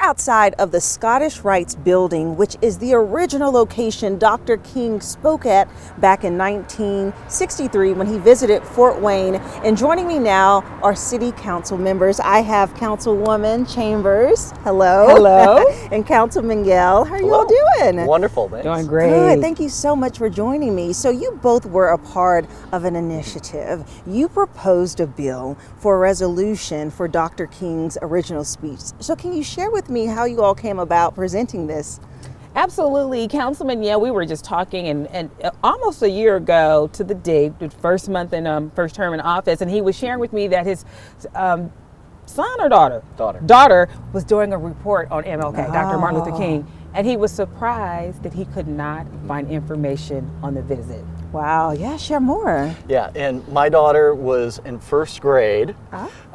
outside of the Scottish Rites building, which is the original location Dr. King spoke at back in 1963 when he visited Fort Wayne. And joining me now are city council members. I have Councilwoman Chambers. Hello. Hello. And Councilman Jehl. How are you all doing? Wonderful, thanks. Doing great. Good. Thank you so much for joining me. So you both were a part of an initiative. You proposed a bill for a resolution for Dr. King's original speech. So can you share with me how you all came about presenting this? Absolutely, Councilman. Yeah, we were just talking, and almost a year ago to the date, the first month in first term in office, and he was sharing with me that his son or daughter was doing a report on MLK, Dr. Martin Luther King, and he was surprised that he could not find information on the visit. Wow, yeah, share more. Yeah, and my daughter was in first grade,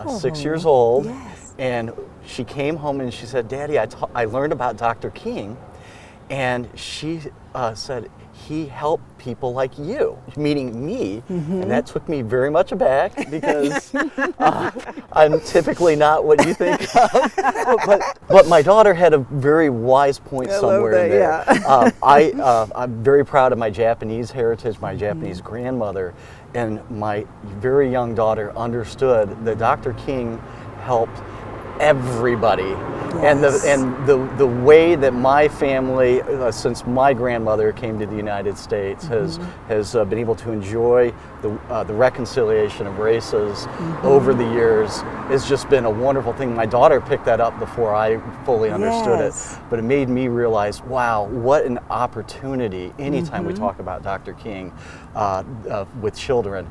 6 years old, Yes. and she came home and she said, "Daddy, I learned about Dr. King," and she said, "He helped people like you," meaning me, and that took me very much aback because I'm typically not what you think of. But my daughter had a very wise point somewhere in there. Yeah. I'm very proud of my Japanese heritage, my Japanese grandmother, and my very young daughter understood that Dr. King helped everybody. Yes. And the way that my family, since my grandmother came to the United States, has been able to enjoy the reconciliation of races over the years has just been a wonderful thing. My daughter picked that up before I fully understood it, but it made me realize, wow, what an opportunity anytime we talk about Dr. King with children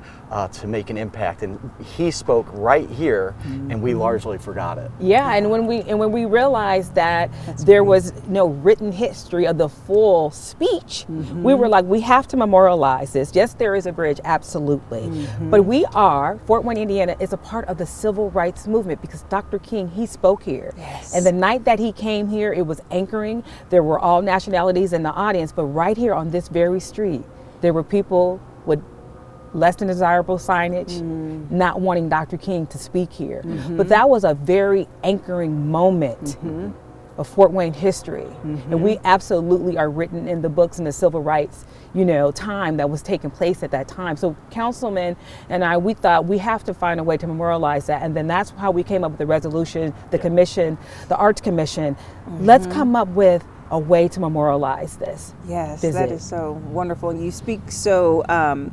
to make an impact. And he spoke right here, and we largely forgot it. Yeah, and when we realized that there was no written history of the full speech, we were like, we have to memorialize this. Yes, there is a bridge, absolutely. But Fort Wayne, Indiana is a part of the civil rights movement because Dr. King, he spoke here. Yes. And the night that he came here, it was anchoring. There were all nationalities in the audience, but right here on this very street, there were people with less than desirable signage, not wanting Dr. King to speak here. But that was a very anchoring moment of Fort Wayne history. And we absolutely are written in the books in the civil rights, time that was taking place at that time. So Councilman and I, we thought we have to find a way to memorialize that. And then that's how we came up with the resolution, the commission, the Arts Commission. Let's come up with a way to memorialize this. Yes, visit. That is so wonderful. And you speak so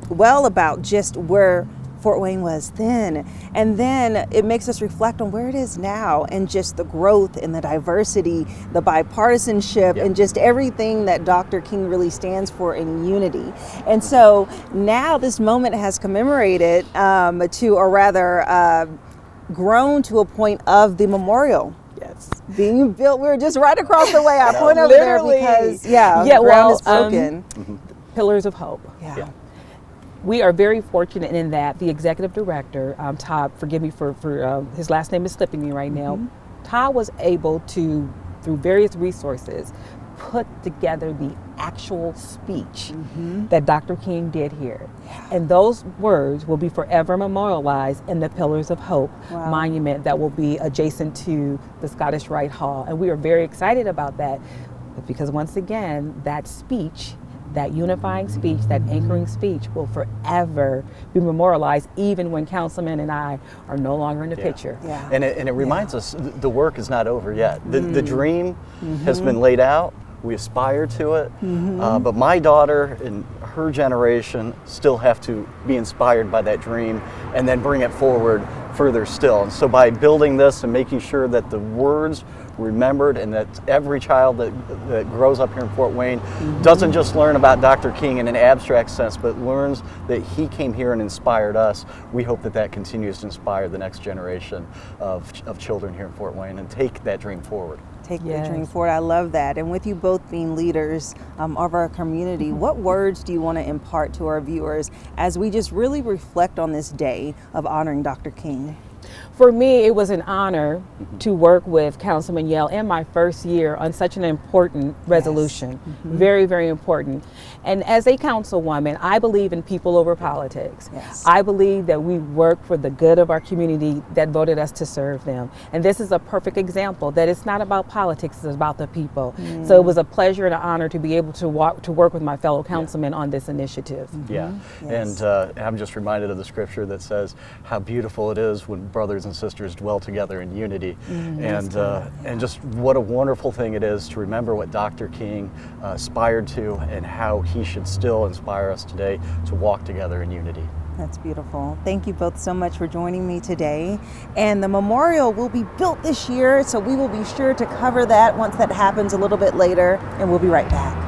well about just where Fort Wayne was then. And then it makes us reflect on where it is now and just the growth and the diversity, the bipartisanship, and just everything that Dr. King really stands for in unity. And so now this moment has commemorated grown to a point of the memorial. Yes. Being built. We were just right across the way. I point over there because, the ground is broken. Pillars of Hope. Yeah. We are very fortunate in that the executive director, Todd, forgive me for his last name is slipping me right now. Todd was able to, through various resources, put together the actual speech that Dr. King did here. And those words will be forever memorialized in the Pillars of Hope monument that will be adjacent to the Scottish Rite Hall. And we are very excited about that because once again, that speech, that unifying speech, that anchoring speech will forever be memorialized even when Councilman and I are no longer in the picture. Yeah. And it reminds us the work is not over yet. The dream has been laid out. We aspire to it, but my daughter and her generation still have to be inspired by that dream and then bring it forward further still. And so by building this and making sure that the words remembered and that every child that grows up here in Fort Wayne doesn't just learn about Dr. King in an abstract sense, but learns that he came here and inspired us, we hope that continues to inspire the next generation of children here in Fort Wayne and take that dream forward. Take the dream forward. I love that. And with you both being leaders of our community, what words do you want to impart to our viewers as we just really reflect on this day of honoring Dr. King? For me, it was an honor to work with Councilman Jehl in my first year on such an important resolution. Very, very important. And as a councilwoman, I believe in people over politics. Yes. I believe that we work for the good of our community that voted us to serve them. And this is a perfect example that it's not about politics, it's about the people. So it was a pleasure and an honor to be able to work with my fellow councilmen on this initiative. Yeah, Yes. and I'm just reminded of the scripture that says how beautiful it is when brothers and sisters dwell together in unity, and just what a wonderful thing it is to remember what Dr. King aspired to and how he should still inspire us today to walk together in unity. That's beautiful. Thank you both so much for joining me today. And the memorial will be built this year, so we will be sure to cover that once that happens a little bit later, and we'll be right back.